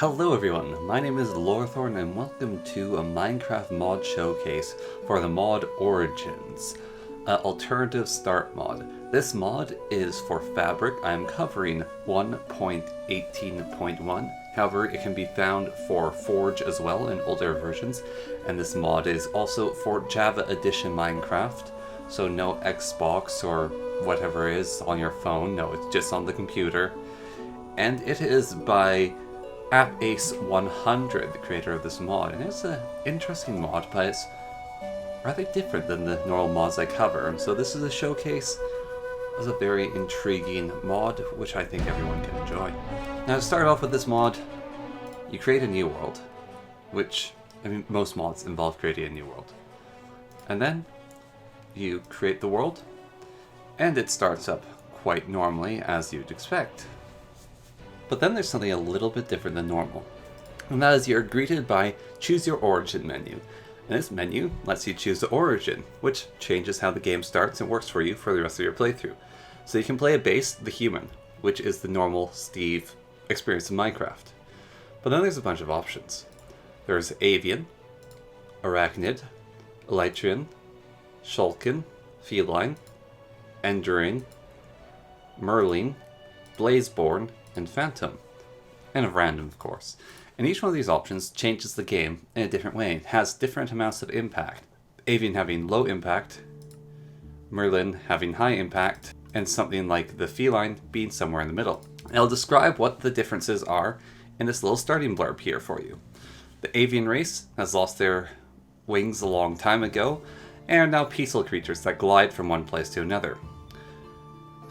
Hello everyone, my name is Lorthorn and welcome to a Minecraft mod showcase for the mod Origins, an alternative start mod. This mod is for Fabric. I'm covering 1.18.1, however it can be found for Forge as well in older versions, and this mod is also for Java Edition Minecraft, so no Xbox or whatever it is on your phone, no, it's just on the computer. And it is by AppAce100, the creator of this mod, and it's an interesting mod, but it's rather different than the normal mods I cover, and so this is a showcase of a very intriguing mod, which I think everyone can enjoy. Now to start off with this mod, you create a new world, which, I mean, most mods involve creating a new world. And then, you create the world, and it starts up quite normally, as you'd expect. But then there's something a little bit different than normal, and that is you're greeted by Choose Your Origin menu. And this menu lets you choose the origin, which changes how the game starts and works for you for the rest of your playthrough. So you can play a base, the human, which is the normal Steve experience in Minecraft. But then there's a bunch of options. There's Avian, Arachnid, Elytrion, Shulk, Feline, Adrian, Merlin, Blazeborn, and Phantom, and a random of course. And each one of these options changes the game in a different way. It has different amounts of impact. Avian having low impact, Merlin having high impact, and something like the Feline being somewhere in the middle. And I'll describe what the differences are in this little starting blurb here for you. The Avian race has lost their wings a long time ago, and are now peaceful creatures that glide from one place to another.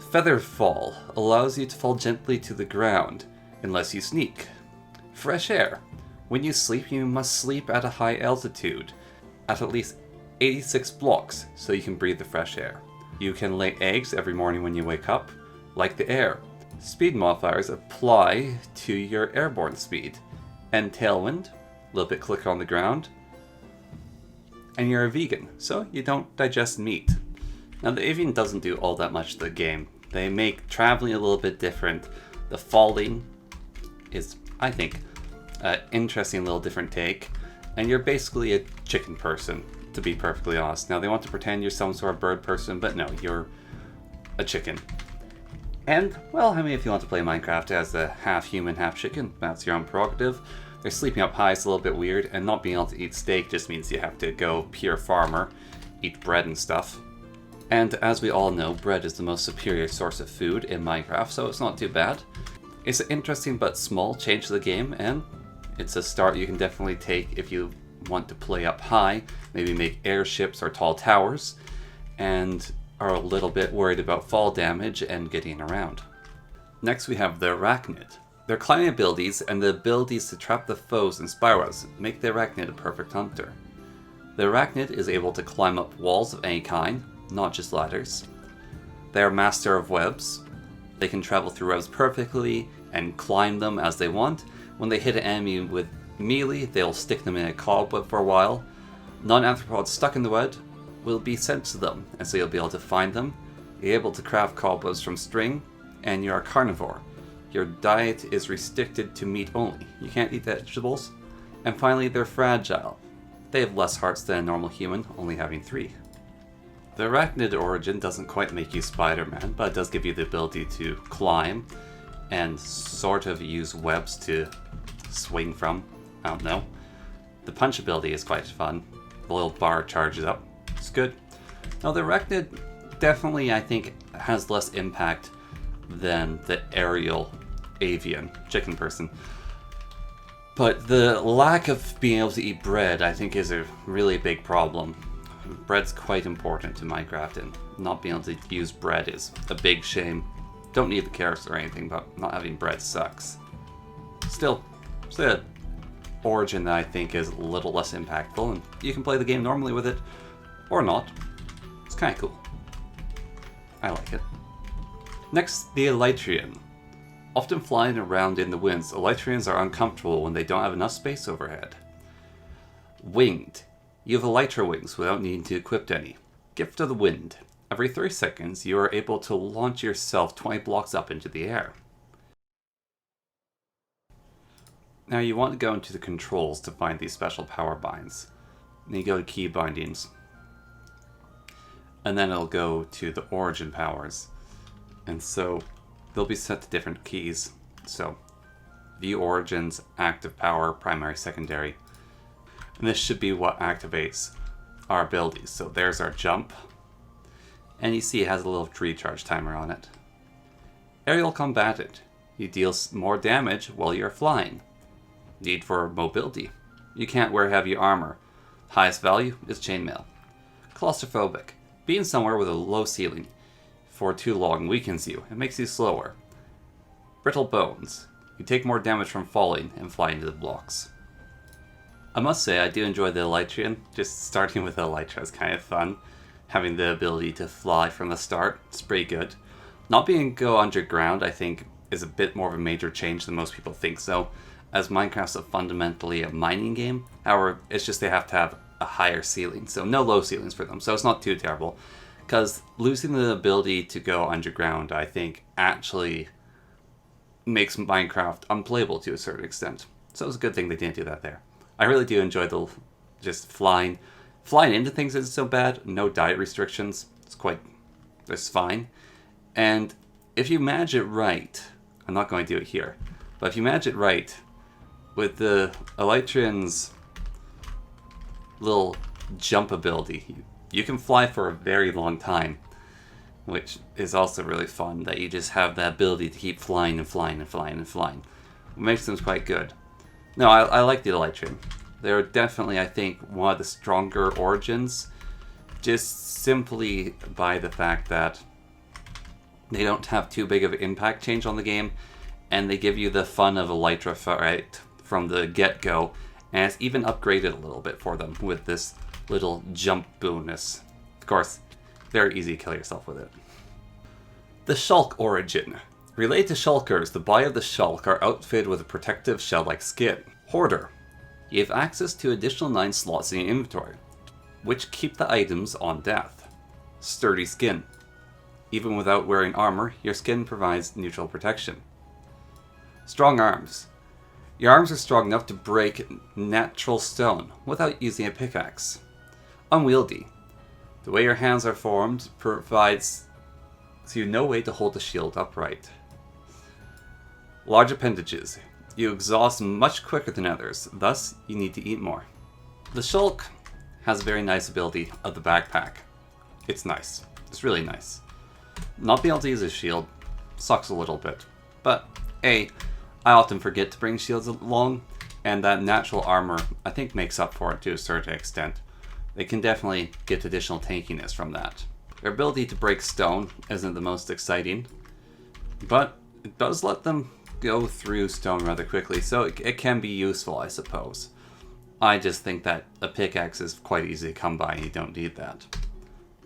Feather fall allows you to fall gently to the ground, unless you sneak. Fresh air. When you sleep, you must sleep at a high altitude, at least 86 blocks, so you can breathe the fresh air. You can lay eggs every morning when you wake up, like the air. Speed modifiers apply to your airborne speed. And tailwind, a little bit quicker on the ground. And you're a vegan, so you don't digest meat. Now the Avian doesn't do all that much to the game. They make traveling a little bit different. The falling is, I think, an interesting little different take. And you're basically a chicken person, to be perfectly honest. Now they want to pretend you're some sort of bird person, but no, you're a chicken. And, well, I mean, if you want to play Minecraft as a half human, half chicken, that's your own prerogative. Their sleeping up high is a little bit weird, and not being able to eat steak just means you have to go pure farmer, eat bread and stuff. And as we all know, bread is the most superior source of food in Minecraft, so it's not too bad. It's an interesting but small change to the game, and it's a start you can definitely take if you want to play up high, maybe make airships or tall towers, and are a little bit worried about fall damage and getting around. Next we have the Arachnid. Their climbing abilities and the abilities to trap the foes in spirals make the Arachnid a perfect hunter. The Arachnid is able to climb up walls of any kind, not just ladders. They are master of webs. They can travel through webs perfectly and climb them as they want. When they hit an enemy with melee, they'll stick them in a cobweb for a while. Non-anthropods stuck in the web will be sent to them, and so you'll be able to find them. You're able to craft cobwebs from string, and you're a carnivore. Your diet is restricted to meat only. You can't eat vegetables. And finally, they're fragile. They have less hearts than a normal human, only having 3. The Arachnid origin doesn't quite make you Spider-Man, but it does give you the ability to climb and sort of use webs to swing from. I don't know. The punch ability is quite fun. The little bar charges up. It's good. Now the Arachnid definitely, I think, has less impact than the aerial avian chicken person. But the lack of being able to eat bread, I think, is a really big problem. Bread's quite important to Minecraft, and not being able to use bread is a big shame. Don't need the carrots or anything, but not having bread sucks. Still, it's an origin that I think is a little less impactful, and you can play the game normally with it, or not. It's kind of cool. I like it. Next, the Elytrion. Often flying around in the winds, Elytrions are uncomfortable when they don't have enough space overhead. Winged. You have Elytra wings without needing to equip any. Gift of the Wind. Every 3 seconds, you are able to launch yourself 20 blocks up into the air. Now you want to go into the controls to find these special power binds. Then you go to key bindings. And then it'll go to the origin powers. And so they'll be set to different keys. So view origins, active power, primary, secondary. And this should be what activates our abilities. So there's our jump. And you see it has a little recharge timer on it. Aerial combatant. You deal more damage while you're flying. Need for mobility. You can't wear heavy armor. Highest value is chainmail. Claustrophobic. Being somewhere with a low ceiling for too long weakens you. It makes you slower. Brittle bones. You take more damage from falling and fly into the blocks. I must say I do enjoy the Elytrion. Just starting with Elytra is kind of fun. Having the ability to fly from the start, it's pretty good. Not being able to go underground, I think, is a bit more of a major change than most people think so, as Minecraft's fundamentally a mining game. However, it's just they have to have a higher ceiling, so no low ceilings for them, so it's not too terrible. Because losing the ability to go underground, I think, actually makes Minecraft unplayable to a certain extent. So it's a good thing they didn't do that there. I really do enjoy the just flying. Flying into things isn't so bad, no diet restrictions, it's fine. And if you manage it right, I'm not going to do it here, but if you manage it right, with the Elytrion's little jump ability, you can fly for a very long time, which is also really fun, that you just have that ability to keep flying and flying and flying and flying. It makes them quite good. No, I like the Elytrion. They're definitely, I think, one of the stronger origins, just simply by the fact that they don't have too big of an impact change on the game, and they give you the fun of Elytra right from the get-go, and it's even upgraded a little bit for them with this little jump bonus. Of course, very easy to kill yourself with it. The Shulk Origin. Related to Shulkers, the body of the Shulk are outfitted with a protective shell-like skin. Hoarder. You have access to additional 9 slots in your inventory, which keep the items on death. Sturdy skin. Even without wearing armor, your skin provides neutral protection. Strong arms. Your arms are strong enough to break natural stone without using a pickaxe. Unwieldy. The way your hands are formed provides you no way to hold the shield upright. Large appendages. You exhaust much quicker than others, thus you need to eat more. The Shulk has a very nice ability of the backpack. It's nice. It's really nice. Not being able to use a shield sucks a little bit, but I often forget to bring shields along, and that natural armor I think makes up for it to a certain extent. They can definitely get additional tankiness from that. Their ability to break stone isn't the most exciting, but it does let them go through stone rather quickly, so it can be useful, I suppose. I just think that a pickaxe is quite easy to come by and you don't need that.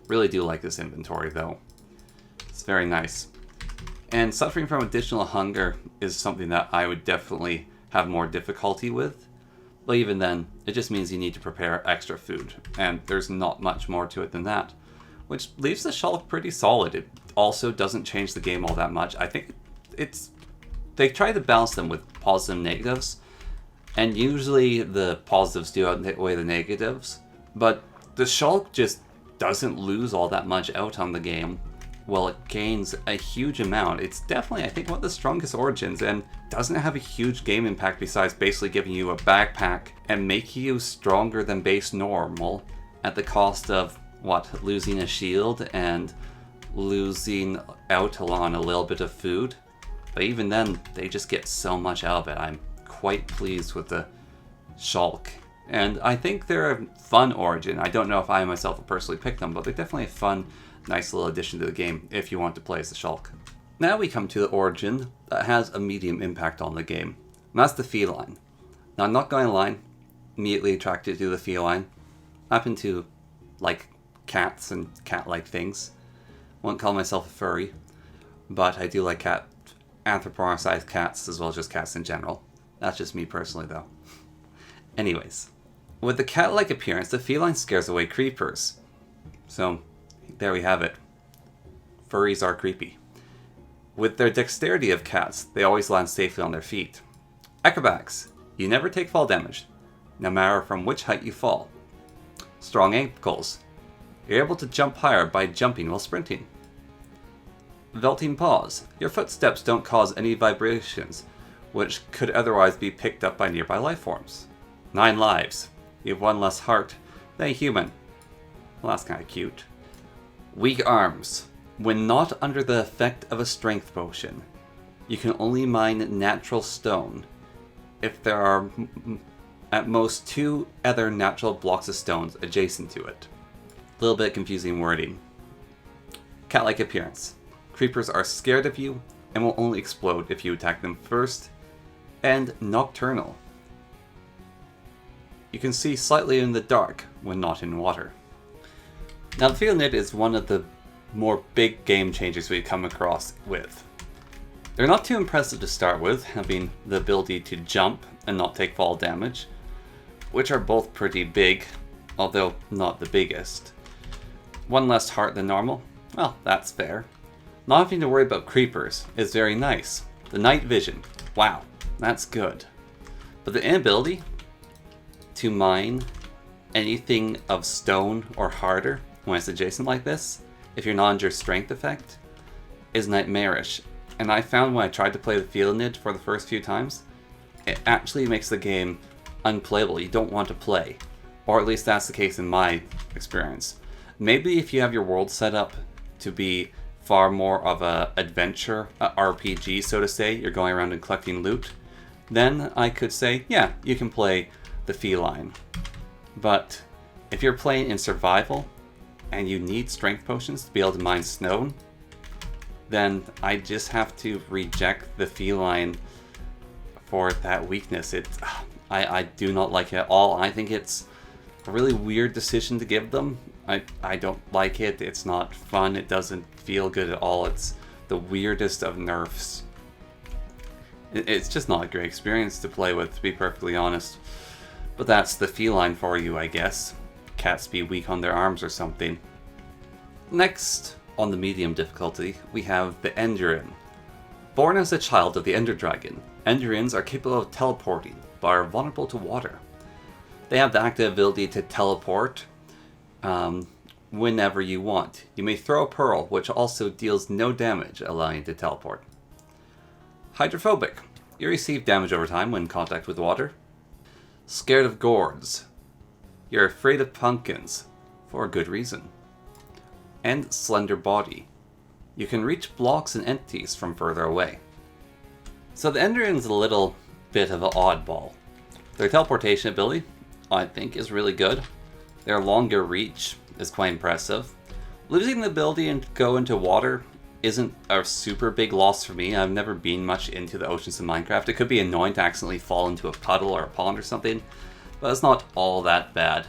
Really do like this inventory though. It's very nice. And suffering from additional hunger is something that I would definitely have more difficulty with. But even then, it just means you need to prepare extra food, and there's not much more to it than that. Which leaves the Shulk pretty solid. It also doesn't change the game all that much. I think they try to balance them with positives and negatives, and usually the positives do outweigh the negatives, but the Shulk just doesn't lose all that much out on the game. Well, it gains a huge amount. It's definitely, I think, one of the strongest origins, and doesn't have a huge game impact besides basically giving you a backpack and making you stronger than base normal at the cost of, losing a shield and losing out on a little bit of food. But even then, they just get so much out of it. I'm quite pleased with the Shulk. And I think they're a fun origin. I don't know if I myself will personally pick them, but they're definitely a fun, nice little addition to the game if you want to play as the Shulk. Now we come to the origin that has a medium impact on the game. And that's the Feline. Now I'm not going to lie, immediately attracted to the Feline. I happen to like cats and cat-like things. Won't call myself a furry, but I do like anthropomorphized cats as well as just cats in general. That's just me personally though. Anyways, with the cat-like appearance, the Feline scares away creepers. So, there we have it. Furries are creepy. With their dexterity of cats, they always land safely on their feet. Acrobatics. You never take fall damage, no matter from which height you fall. Strong ankles. You're able to jump higher by jumping while sprinting. Velting paws. Your footsteps don't cause any vibrations, which could otherwise be picked up by nearby life forms. 9 lives. You have 1 less heart than a human. Well, that's kind of cute. Weak arms. When not under the effect of a strength potion, you can only mine natural stone if there are at most 2 other natural blocks of stones adjacent to it. A little bit confusing wording. Cat-like appearance. Creepers are scared of you and will only explode if you attack them first. And nocturnal. You can see slightly in the dark when not in water. Now, the Feline is one of the more big game changers we've come across with. They're not too impressive to start with, having the ability to jump and not take fall damage, which are both pretty big, although not the biggest. 1 less heart than normal? Well, that's fair. Not having to worry about creepers is very nice. The night vision, wow, that's good. But the inability to mine anything of stone or harder when it's adjacent like this, if you're not under strength effect, is nightmarish. And I found when I tried to play the Feline for the first few times, it actually makes the game unplayable. You don't want to play. Or at least that's the case in my experience. Maybe if you have your world set up to be far more of a adventure, a RPG so to say, you're going around and collecting loot, then I could say, yeah, you can play the Feline. But if you're playing in survival, and you need strength potions to be able to mine stone, then I just have to reject the Feline for that weakness. I do not like it at all. I think it's a really weird decision to give them. I don't like it. It's not fun. It doesn't feel good at all. It's the weirdest of nerfs. It's just not a great experience to play with, to be perfectly honest. But that's the Feline for you, I guess. Cats be weak on their arms or something. Next, on the medium difficulty, we have the Endrian. Born as a child of the Ender Dragon, Endrians are capable of teleporting, but are vulnerable to water. They have the active ability to teleport whenever you want. You may throw a pearl, which also deals no damage, allowing you to teleport. Hydrophobic. You receive damage over time when in contact with water. Scared of gourds. You're afraid of pumpkins, for a good reason. And slender body. You can reach blocks and entities from further away. So the Endrian's a little bit of an oddball. Their teleportation ability, I think, is really good. Their longer reach is quite impressive. Losing the ability to go into water isn't a super big loss for me. I've never been much into the oceans in Minecraft. It could be annoying to accidentally fall into a puddle or a pond or something, but it's not all that bad.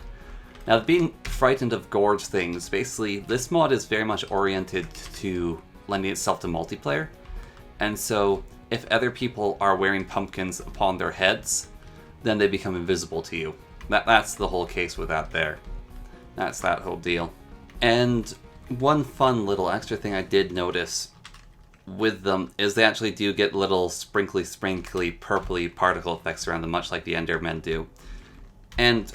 Now, being frightened of gorge things, basically, this mod is very much oriented to lending itself to multiplayer. And so, if other people are wearing pumpkins upon their heads, then they become invisible to you. That's the whole case with that there. That's that whole deal. And one fun little extra thing I did notice with them is they actually do get little sprinkly, purpley particle effects around them, much like the Endermen do. And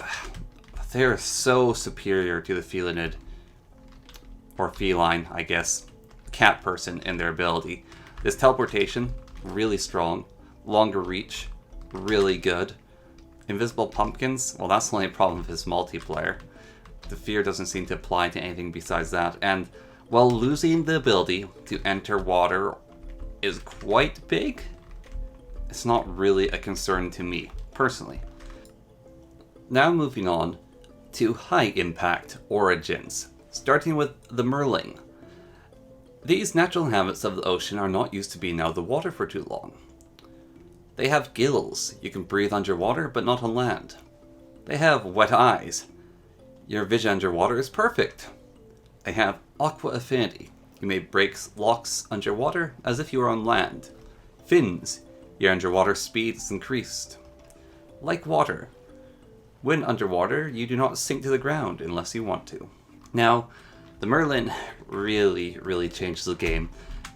they're so superior to the Felinid, or Feline, I guess, cat person in their ability. This teleportation, really strong. Longer reach, really good. Invisible pumpkins, well, that's the only problem with this multiplayer. The fear doesn't seem to apply to anything besides that. And while losing the ability to enter water is quite big, it's not really a concern to me, personally. Now moving on to high impact origins, starting with the Merlin. These natural inhabitants of the ocean are not used to being out of the water for too long. They have gills. You can breathe underwater, but not on land. They have wet eyes. Your vision underwater is perfect. They have aqua affinity. You may break locks underwater as if you were on land. Fins. Your underwater speed is increased. Like water. When underwater, you do not sink to the ground unless you want to. Now, the Merlin really changes the game,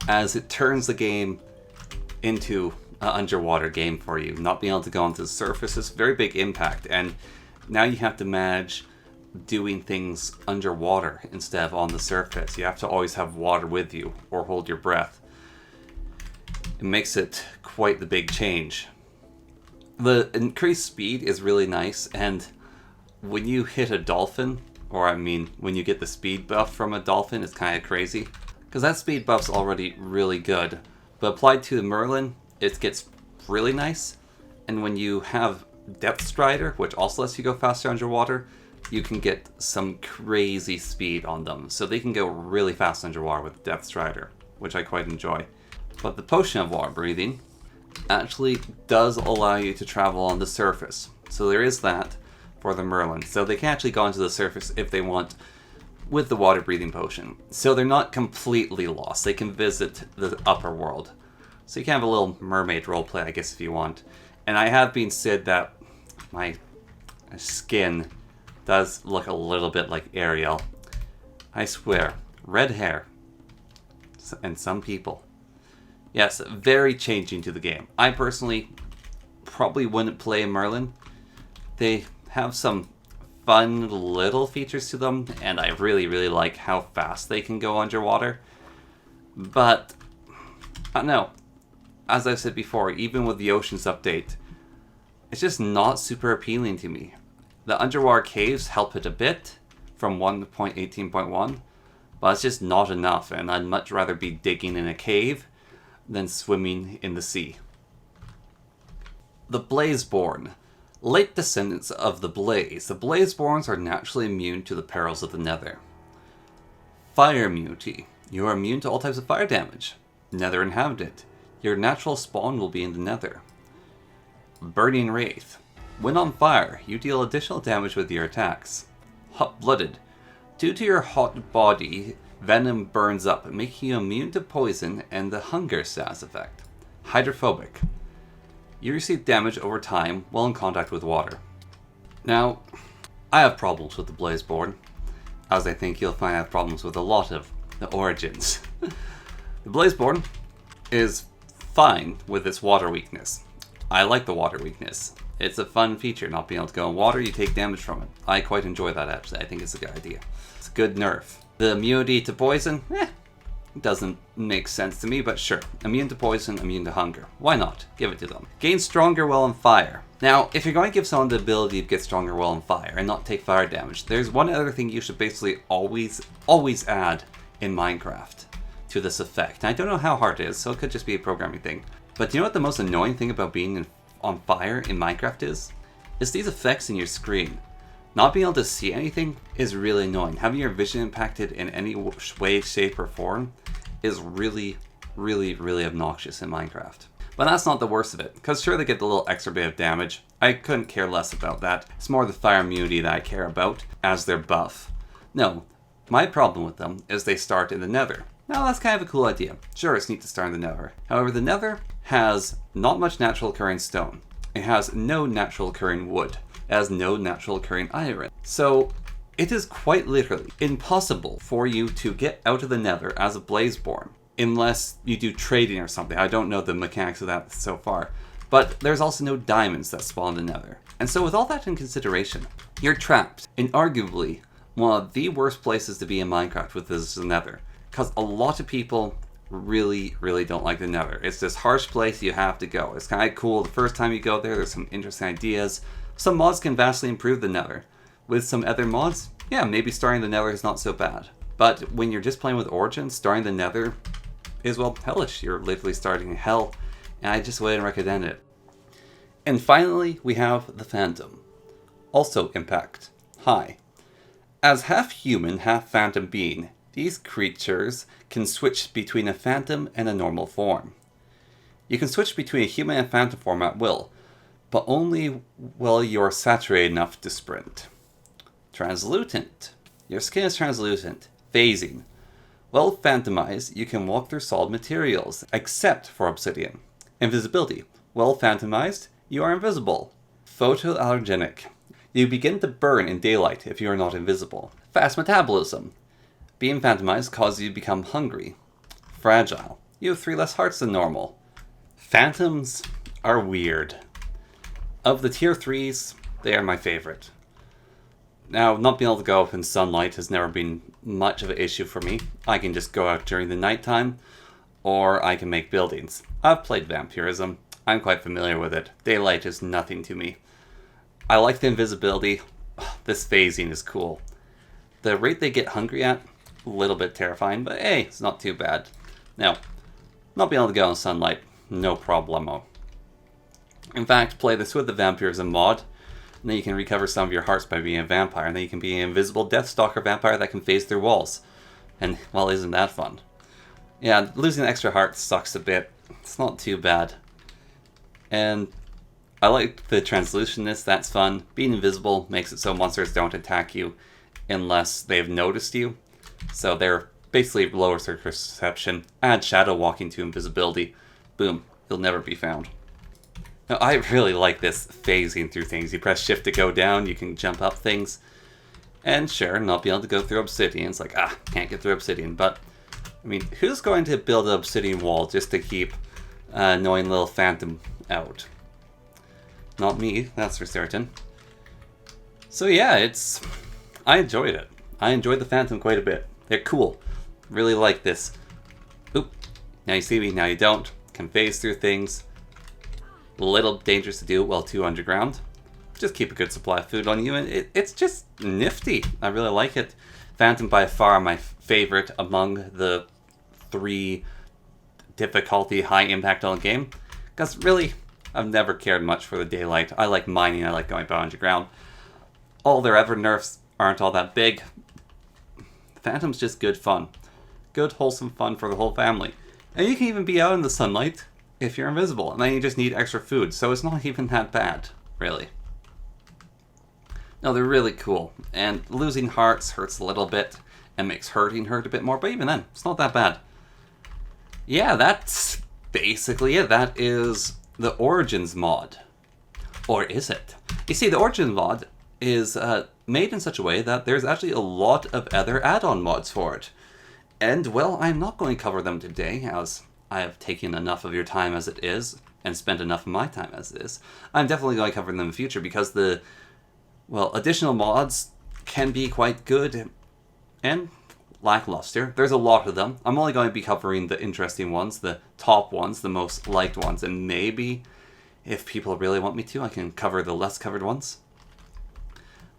as it turns the game into underwater game for you. Not being able to go onto the surface is a very big impact, and now you have to manage doing things underwater instead of on the surface. You have to always have water with you or hold your breath. It makes it quite the big change. The increased speed is really nice, and when you hit a dolphin, or I mean when you get the speed buff from a dolphin, it's kind of crazy. Because that speed buff's already really good. But applied to the Merlin, it gets really nice. And when you have Depth Strider, which also lets you go faster underwater, you can get some crazy speed on them. So they can go really fast underwater with Depth Strider, which I quite enjoy. But the Potion of Water Breathing actually does allow you to travel on the surface. So there is that for the Merlin. So they can actually go onto the surface if they want with the water breathing potion. So they're not completely lost. They can visit the upper world. So you can have a little mermaid roleplay, I guess, if you want. And I have been said that my skin does look a little bit like Ariel. I swear. Red hair. And some people. Yes, very changing to the game. I personally probably wouldn't play Merlin. They have some fun little features to them, and I really, really like how fast they can go underwater. But, I don't know. As I've said before, even with the Oceans update, it's just not super appealing to me. The underwater caves help it a bit from 1.18.1, but it's just not enough, and I'd much rather be digging in a cave than swimming in the sea. The Blazeborn. Late descendants of the Blaze, the Blazeborns are naturally immune to the perils of the Nether. Fire immunity. You are immune to all types of fire damage. Nether inhabitant. Your natural spawn will be in the Nether. Burning Wraith. When on fire, you deal additional damage with your attacks. Hot-blooded. Due to your hot body, venom burns up, making you immune to poison and the hunger status effect. Hydrophobic. You receive damage over time while in contact with water. Now, I have problems with the Blazeborn, as I think you'll find I have problems with a lot of the Origins. The Blazeborn is fine with its water weakness. I like the water weakness. It's a fun feature, not being able to go in water, you take damage from it. I quite enjoy that actually, I think it's a good idea. It's a good nerf. The immunity to poison, doesn't make sense to me, but sure. Immune to poison, immune to hunger. Why not? Give it to them. Gain stronger while on fire. Now, if you're going to give someone the ability to get stronger while on fire and not take fire damage, there's one other thing you should basically always add in Minecraft to this effect. And I don't know how hard it is, so it could just be a programming thing. But do you know what the most annoying thing about being on fire in Minecraft is? It's these effects in your screen. Not being able to see anything is really annoying. Having your vision impacted in any way, shape, or form is really, really, really obnoxious in Minecraft. But that's not the worst of it, because sure, they get the little extra bit of damage. I couldn't care less about that. It's more the fire immunity that I care about as their buff. No, my problem with them is they start in the Nether. Now that's kind of a cool idea. Sure, it's neat to start in the Nether. However, the Nether has not much natural occurring stone. It has no natural occurring wood. It has no natural occurring iron. So it is quite literally impossible for you to get out of the Nether as a Blazeborn unless you do trading or something. I don't know the mechanics of that so far. But there's also no diamonds that spawn in the Nether. And so with all that in consideration, you're trapped in arguably one of the worst places to be in Minecraft with this the Nether. Because a lot of people really, really don't like the Nether. It's this harsh place you have to go. It's kind of cool the first time you go there. There's some interesting ideas. Some mods can vastly improve the Nether. With some other mods, yeah, maybe starting the Nether is not so bad. But when you're just playing with Origin, starting the Nether is, well, hellish. You're literally starting in hell, and I just wouldn't recommend it. And finally, we have the Phantom. Also impact high. As half human, half phantom being, these creatures can switch between a phantom and a normal form. You can switch between a human and phantom form at will, but only while you're saturated enough to sprint. Translucent. Your skin is translucent. Phasing. While phantomized, you can walk through solid materials, except for obsidian. Invisibility. While phantomized, you are invisible. Photoallergenic. You begin to burn in daylight if you are not invisible. Fast metabolism. Being phantomized causes you to become hungry. Fragile. You have 3 less hearts than normal. Phantoms are weird. Of the tier 3s, they are my favorite. Now, not being able to go up in sunlight has never been much of an issue for me. I can just go out during the nighttime, or I can make buildings. I've played Vampirism. I'm quite familiar with it. Daylight is nothing to me. I like the invisibility. This phasing is cool. The rate they get hungry at, a little bit terrifying, but hey, it's not too bad. Now, not being able to go in sunlight, no problemo. In fact, play this with the Vampirism mod, and then you can recover some of your hearts by being a vampire, and then you can be an invisible Deathstalker vampire that can phase through walls. And, well, isn't that fun? Yeah, losing extra hearts sucks a bit. It's not too bad. And I like the translucentness, that's fun. Being invisible makes it so monsters don't attack you unless they've noticed you. So they're basically lower their perception. Add shadow walking to invisibility. Boom, you'll never be found. Now, I really like this phasing through things. You press shift to go down, you can jump up things. And sure, not be able to go through obsidian. It's like, can't get through obsidian. But, I mean, who's going to build an obsidian wall just to keep annoying little phantom out? Not me, that's for certain. So yeah, I enjoyed it. I enjoyed the phantom quite a bit. They're cool. Really like this. Oop, now you see me, now you don't. Can phase through things. A little dangerous to do while 2 underground. Just keep a good supply of food on you, and it's just nifty. I really like it. Phantom by far my favorite among the 3 difficulty high impact on the game. Because really, I've never cared much for the daylight. I like mining, I like going underground. All their ever nerfs aren't all that big. Phantom's just good fun. Good, wholesome fun for the whole family. And you can even be out in the sunlight if you're invisible, and then you just need extra food, so it's not even that bad, really. No, they're really cool, and losing hearts hurts a little bit, and makes hurting hurt a bit more, but even then, it's not that bad. Yeah, that's basically it. That is the Origins mod. Or is it? You see, the Origins mod is made in such a way that there's actually a lot of other add-on mods for it. And, well, I'm not going to cover them today, as I have taken enough of your time as it is, and spent enough of my time as it is. I'm definitely going to cover them in the future, because the, well, additional mods can be quite good and lackluster. There's a lot of them. I'm only going to be covering the interesting ones, the top ones, the most liked ones, and maybe, if people really want me to, I can cover the less covered ones.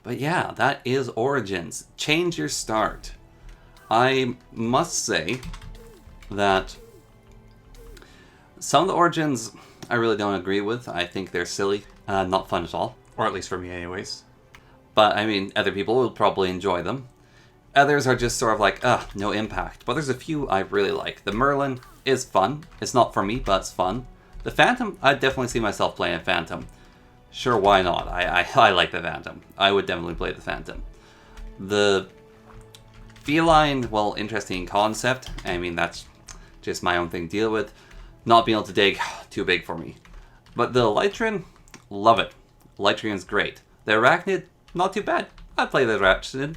But yeah, that is Origins. Change your start. I must say that some of the Origins I really don't agree with. I think they're silly, not fun at all, or at least for me anyways. But I mean, other people will probably enjoy them. Others are just sort of like, no impact. But there's a few I really like. The Merlin is fun. It's not for me, but it's fun. The Phantom, I definitely see myself playing a Phantom. Sure, why not? I like the Phantom. I would definitely play the Phantom. The Feline, well, interesting concept. I mean, that's just my own thing to deal with. Not being able to dig, too big for me. But the Elytrion, love it. Elytrion's great. The Arachnid, not too bad. I'd play the Arachnid.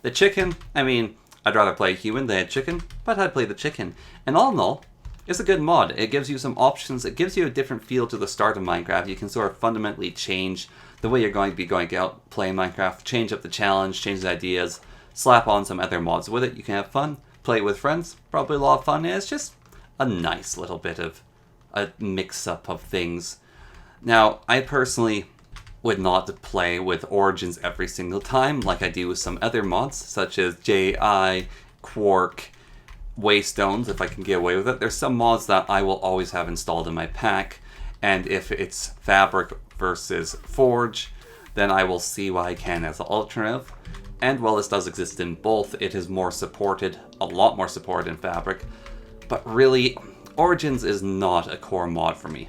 The chicken, I mean, I'd rather play a human than a chicken, but I'd play the chicken. And all in all, it's a good mod. It gives you some options. It gives you a different feel to the start of Minecraft. You can sort of fundamentally change the way you're going to be going out playing Minecraft. Change up the challenge, change the ideas, slap on some other mods with it. You can have fun, play it with friends. Probably a lot of fun. And it's just a nice little bit of a mix-up of things. Now, I personally would not play with Origins every single time like I do with some other mods, such as J.I., Quark, Waystones, if I can get away with it. There's some mods that I will always have installed in my pack, and if it's Fabric versus Forge, then I will see what I can as an alternative. And while this does exist in both, it is more supported, a lot more supported in Fabric. But really, Origins is not a core mod for me.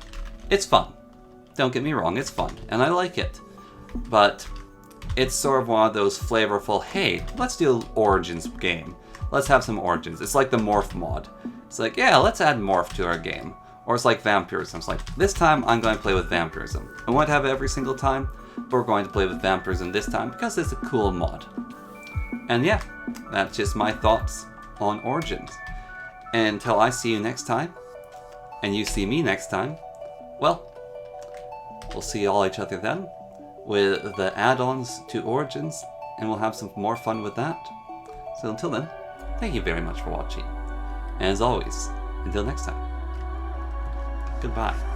It's fun. Don't get me wrong, it's fun, and I like it. But it's sort of one of those flavorful, hey, let's do an Origins game. Let's have some Origins. It's like the Morph mod. It's like, yeah, let's add Morph to our game. Or it's like Vampirism. It's like, this time I'm going to play with Vampirism. I won't have it every single time, but we're going to play with Vampirism this time because it's a cool mod. And yeah, that's just my thoughts on Origins. And until I see you next time, and you see me next time, well, we'll see all each other then with the add-ons to Origins, and we'll have some more fun with that. So until then, thank you very much for watching. And as always, until next time, goodbye.